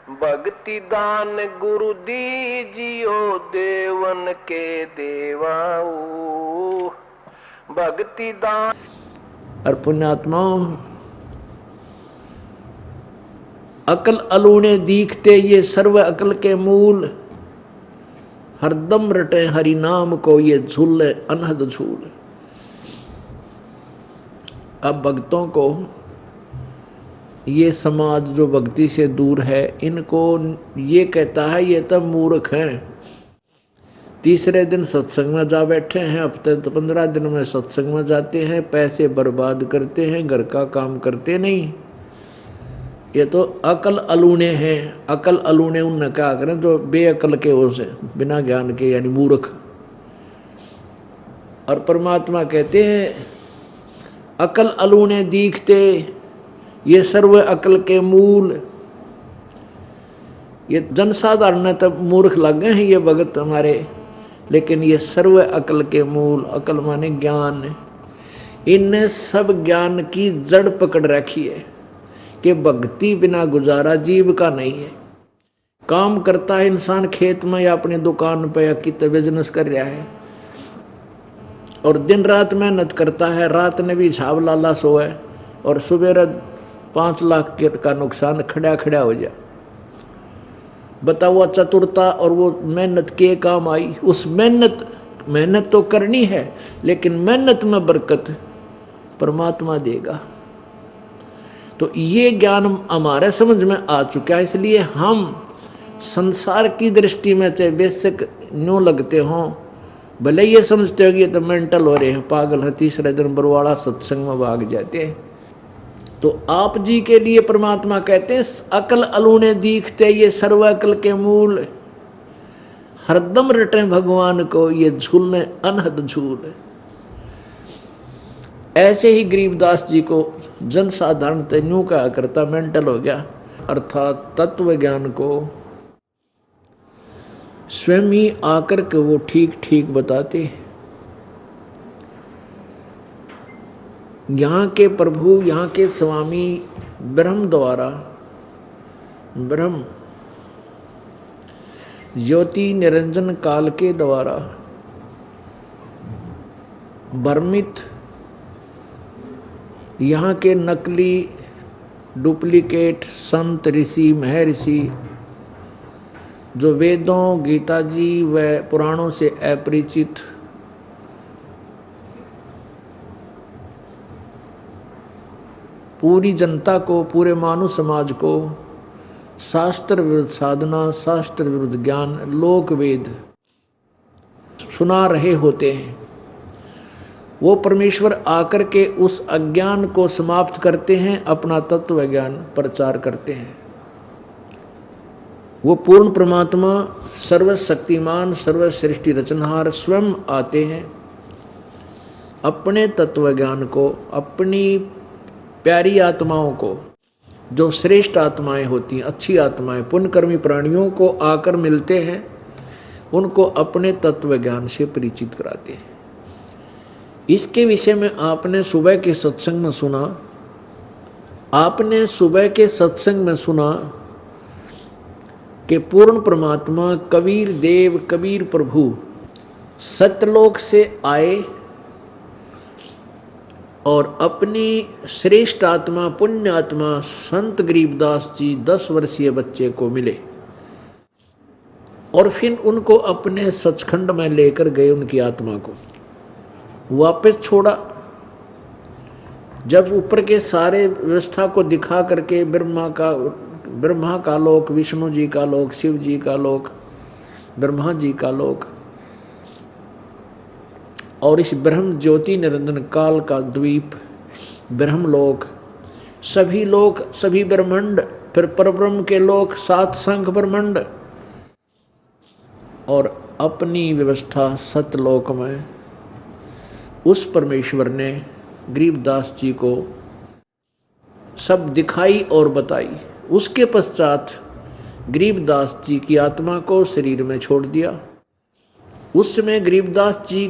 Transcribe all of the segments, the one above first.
भक्ति दान गुरु दीजियो देवन के देवाओ। भक्ति दान। और पुण्यात्माओं, अकल अलूने दीखते ये सर्व अकल के मूल, हरदम रटे हरि नाम को ये झूले अनहद झूल। अब भक्तों को ये समाज जो भक्ति से दूर है, इनको ये कहता है ये तब मूर्ख हैं। तीसरे दिन सत्संग में जा बैठे हैं, हफ्ते तो 15 दिन में सत्संग में जाते हैं, पैसे बर्बाद करते हैं, घर का काम करते नहीं। ये तो अकल अलूने हैं। अकल अलूने उनने क्या करें जो बेअकल के हो से, बिना ज्ञान के, यानी मूर्ख। और परमात्मा कहते हैं अकल अलूने दीखते ये सर्व अकल के मूल। ये जनसाधारण तब मूर्ख लग गए हैं ये भगत हमारे, लेकिन ये सर्व अकल के मूल, अकल माने ज्ञान, इनने सब ज्ञान की जड़ पकड़ रखी है कि भक्ति बिना गुजारा जीव का नहीं है। काम करता है इंसान खेत में या अपनी दुकान पे या कितने बिजनेस कर रहा है, और दिन रात मेहनत करता है, रात ने भी छाव लाला सोए, और सुबह 5 लाख का नुकसान खड़ा खड़ा हो जाए। बताओ चतुरता और वो मेहनत के काम आई। उस मेहनत तो करनी है, लेकिन मेहनत में बरकत परमात्मा देगा। तो ये ज्ञान हमारे समझ में आ चुका है, इसलिए हम संसार की दृष्टि में चाहे बेशक न्यों लगते हों, भले ये समझते हो कि ये तो मेंटल हो रहे हैं, पागल है, तीसरे दिन बरवाड़ा सत्संग में भाग जाते हैं। तो आप जी के लिए परमात्मा कहते हैं अकल अलूने दीखते ये सर्व अकल के मूल, हरदम रटे भगवान को ये झूलने अनहद झूल। ऐसे ही गरीबदास जी को जनसाधारण न्यू कहा करता मेंटल हो गया, अर्थात तत्व ज्ञान को स्वयं ही आकर के वो ठीक ठीक बताते। यहाँ के प्रभु, यहाँ के स्वामी ब्रह्म द्वारा, ब्रह्म ज्योति निरंजन काल के द्वारा भ्रमित यहाँ के नकली डुप्लीकेट संत ऋषि महर्षि जो वेदों, गीता जी व पुराणों से अपरिचित, पूरी जनता को, पूरे मानव समाज को शास्त्र विरुद्ध साधना, शास्त्र विरुद्ध ज्ञान, लोक वेद सुना रहे होते हैं, वो परमेश्वर आकर के उस अज्ञान को समाप्त करते हैं, अपना तत्व ज्ञान प्रचार करते हैं। वो पूर्ण परमात्मा सर्वशक्तिमान सर्वसृष्टि रचनहार स्वयं आते हैं, अपने तत्व ज्ञान को, अपनी प्यारी आत्माओं को, जो श्रेष्ठ आत्माएं होती हैं, अच्छी आत्माएं, पुण्यकर्मी प्राणियों को आकर मिलते हैं, उनको अपने तत्व ज्ञान से परिचित कराते हैं। इसके विषय में आपने सुबह के सत्संग में सुना, आपने सुबह के सत्संग में सुना कि पूर्ण परमात्मा कबीर देव, कबीर प्रभु सत्यलोक से आए और अपनी श्रेष्ठ आत्मा, पुण्य आत्मा संत गरीबदास जी 10 वर्षीय बच्चे को मिले और फिर उनको अपने सचखंड में लेकर गए, उनकी आत्मा को वापस छोड़ा। जब ऊपर के सारे व्यवस्था को दिखा करके ब्रह्मा का लोक, विष्णु जी का लोक, शिव जी का लोक, ब्रह्मा जी का लोक और इस ब्रह्म ज्योति निरंजन काल का द्वीप ब्रह्मलोक, सभी लोक, सभी ब्रह्मांड, फिर परब्रह्म के लोक, 7 संख ब्रह्मांड और अपनी व्यवस्था सतलोक में उस परमेश्वर ने गरीबदास जी को सब दिखाई और बताई। उसके पश्चात गरीबदास जी की आत्मा को शरीर में छोड़ दिया। उस समय गरीबदास जी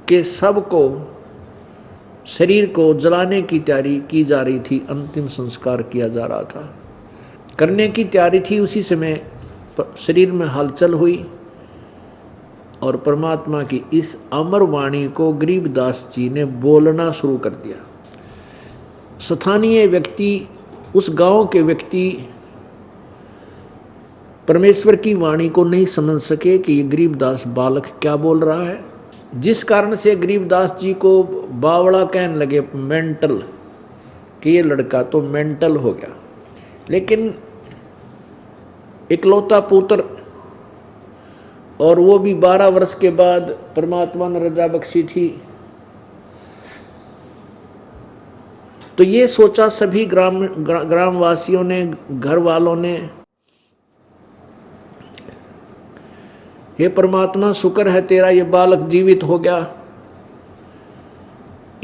के सब को, शरीर को जलाने की तैयारी की जा रही थी, अंतिम संस्कार किया जा रहा था। करने की तैयारी थी। उसी समय शरीर में हलचल हुई और परमात्मा की इस अमर वाणी को गरीबदास जी ने बोलना शुरू कर दिया। स्थानीय व्यक्ति, उस गांव के व्यक्ति परमेश्वर की वाणी को नहीं समझ सके कि ये गरीबदास बालक क्या बोल रहा है, जिस कारण से गरीबदास जी को बावड़ा कहने लगे, मेंटल, कि ये लड़का तो मेंटल हो गया। लेकिन इकलौता पुत्र, और वो भी 12 वर्ष के बाद परमात्मा ने रजा बख्शी थी। तो ये सोचा सभी ग्रामवासियों ने, घर वालों ने, हे परमात्मा शुक्र है तेरा, ये बालक जीवित हो गया।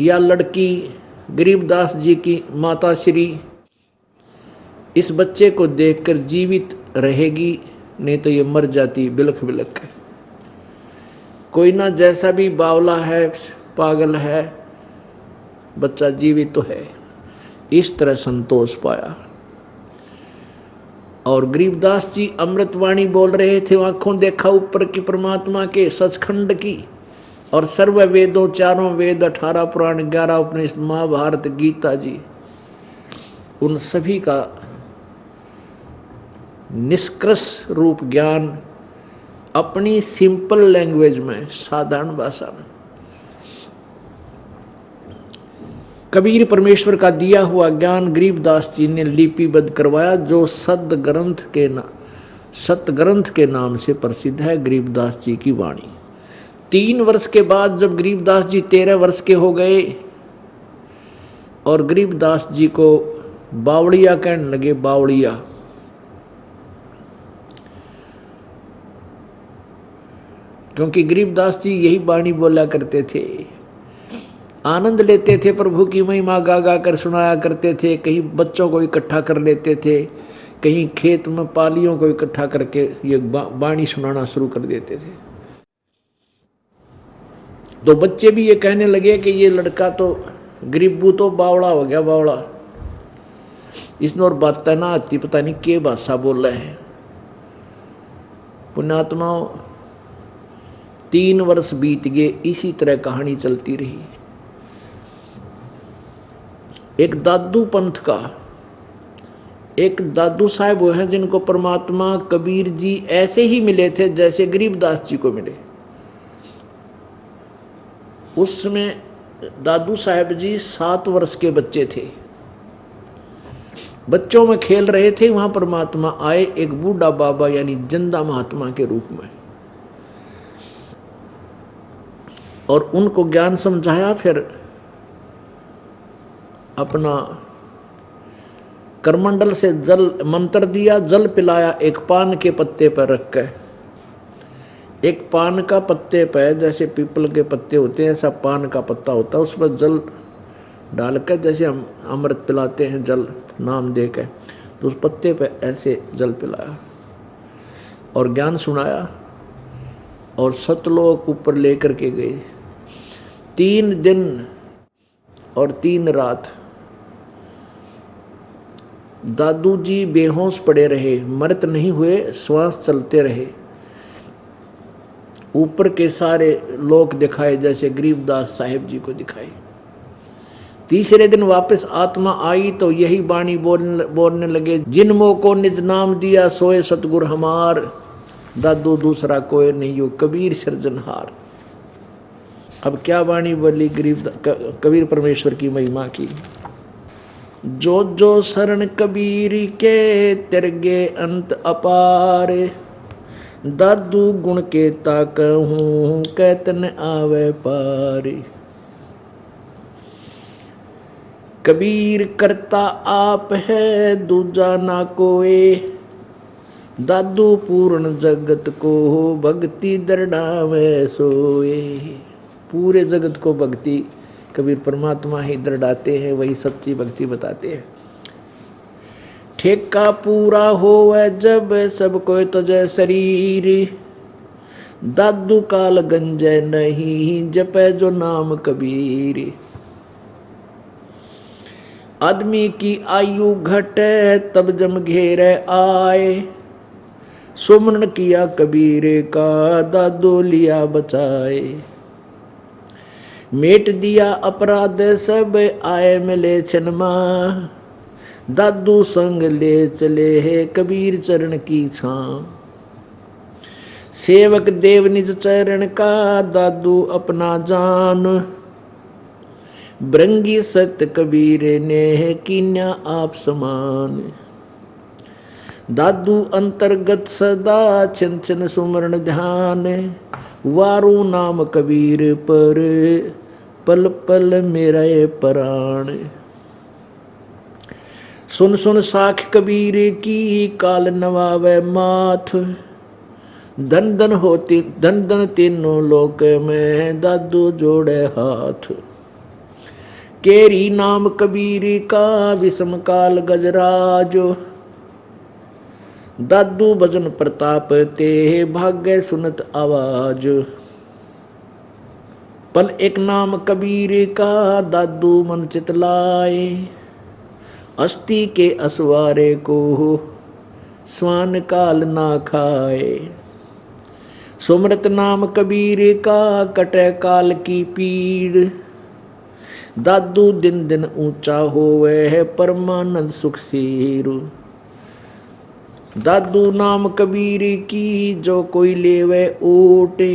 या लड़की गरीबदास जी की माता श्री इस बच्चे को देखकर जीवित रहेगी, नहीं तो ये मर जाती बिलख बिलख के। कोई ना, जैसा भी बावला है, पागल है, बच्चा जीवित तो है। इस तरह संतोष पाया। और गरीबदास जी अमृतवाणी बोल रहे थे, आंखों देखा ऊपर की परमात्मा के सचखंड की, और सर्व वेदों, चारों वेद, 18 पुराण, 11 उपनिषद, महाभारत, गीता जी, उन सभी का निष्कर्ष रूप ज्ञान अपनी सिंपल लैंग्वेज में, साधारण भाषा में कबीर परमेश्वर का दिया हुआ ज्ञान गरीबदास जी ने लिपिबद्ध करवाया, जो सतग्रंथ के नाम से प्रसिद्ध है, गरीबदास जी की वाणी। 3 वर्ष के बाद जब गरीबदास जी 13 वर्ष के हो गए और गरीबदास जी को बावड़िया कहने लगे, बावड़िया। क्योंकि गरीबदास जी यही वाणी बोला करते थे, आनंद लेते थे, प्रभु की महिमा गा गा कर सुनाया करते थे। कहीं बच्चों को इकट्ठा कर लेते थे, कहीं खेत में पालियों को इकट्ठा करके ये वाणी सुनाना शुरू कर देते थे। तो बच्चे भी ये कहने लगे कि ये लड़का तो गरीबू तो बावड़ा हो गया, बावड़ा, इसने और बात ना आती, पता नहीं क्या भाषा बोल रहे हैं। पुण्यात्माओं, 3 वर्ष बीत गए, इसी तरह कहानी चलती रही। एक दादू पंथ का एक दादू साहब वो हैं जिनको परमात्मा कबीर जी ऐसे ही मिले थे जैसे गरीबदास जी को मिले। उस समय दादू साहब जी 7 वर्ष के बच्चे थे, बच्चों में खेल रहे थे। वहां परमात्मा आए एक बूढ़ा बाबा यानी जिंदा महात्मा के रूप में, और उनको ज्ञान समझाया। फिर अपना करमंडल से जल मंत्र दिया, जल पिलाया, एक पान के पत्ते पर रख कर। एक पान का पत्ते पर, जैसे पीपल के पत्ते होते हैं ऐसा पान का पत्ता होता है, उस पर जल डालकर, जैसे हम अमृत पिलाते हैं जल नाम देकर, तो उस पत्ते पर ऐसे जल पिलाया और ज्ञान सुनाया और सतलोक ऊपर लेकर के गए। 3 दिन और 3 रात दादू जी बेहोश पड़े रहे, मृत नहीं हुए, श्वास चलते रहे। ऊपर के सारे लोक दिखाए जैसे गरीबदास साहिब जी को दिखाए। तीसरे दिन वापस आत्मा आई तो यही वाणी बोलने लगे, जिन मोह को निज नाम दिया सोए सतगुर हमार, दादू दूसरा कोई नहीं हो कबीर सृजनहार। अब क्या वाणी बोली कबीर परमेश्वर की महिमा की। जो जो शरण कबीर के तिरगे अंत अपार, दादू गुण के ताकहूँ कैतन आवे पार। कबीर करता आप है दूजा ना कोई, दादू पूर्ण जगत को भक्ति दृढ़ावे सोए। पूरे जगत को भक्ति कबीर परमात्मा ही दृढ़ाते हैं, वही सच्ची भक्ति बताते हैं। ठेका पूरा होवे जब सब कोई तुझे शरीर, दादू काल गंजे नहीं जपे जो नाम कबीर। आदमी की आयु घटे तब जम घेरे आए, सुमरण किया कबीर का दादू लिया बचाए। मेट दिया अपराध सब आए मिले छनमा, दादू संग ले चले है कबीर चरण की छां। सेवक देव निज चरण का दादू अपना जान, ब्रंगी सत्य कबीर ने कीन्या आप समान। दादू अंतर्गत सदा छिन छिन सुमरण ध्यान, वारू नाम कबीर पर पल पल मेरा प्राण। सुन सुन साख कबीर की काल नवावे माथ, धन धन होती धन धन तीनों लोक में दादू जोड़े हाथ। केरी नाम कबीर का विषम काल गजराज, दादू भजन प्रताप ते भाग्य सुनत आवाज। पल एक नाम कबीर का दादू मन चितलाए, अस्थि के असवारे को स्वान काल ना खाए। सुमरत नाम कबीर का कटे काल की पीड़, दादू दिन दिन ऊंचा होवे है परमानंद सुख सीर। दादू नाम कबीर की जो कोई लेवे ओटे,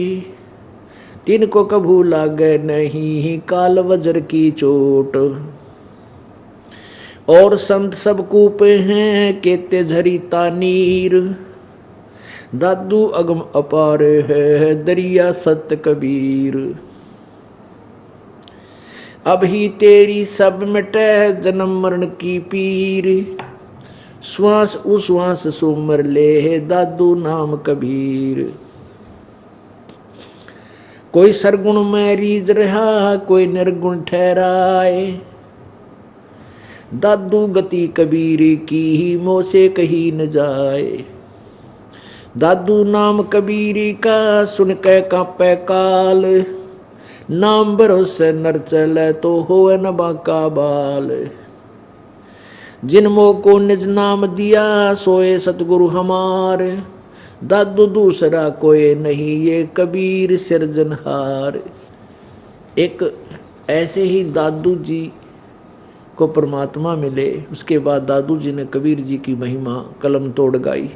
तिनको कभू लागे नहीं काल वज्र की चोट। और संत सब कूप हैं केते झरीता नीर, दादू अगम अपार है दरिया सत्य कबीर। अभी तेरी सब मिटे जन्म मरण की पीर, श्वास उश्वास सुमर ले दादू नाम कबीर। कोई सरगुण में रीझ रहा कोई निर्गुण ठहराए, दादू गति कबीर की ही मोह से कही न जाए। दादू नाम कबीर का सुन के कांपे काल, नाम भरोसे नर चले तो होए न बाका बाल। जिन मोह को निज नाम दिया सोए सतगुरु हमार, दादू दूसरा कोई नहीं ये कबीर सिरजनहार। एक ऐसे ही दादू जी को परमात्मा मिले, उसके बाद दादू जी ने कबीर जी की महिमा कलम तोड़ गाई।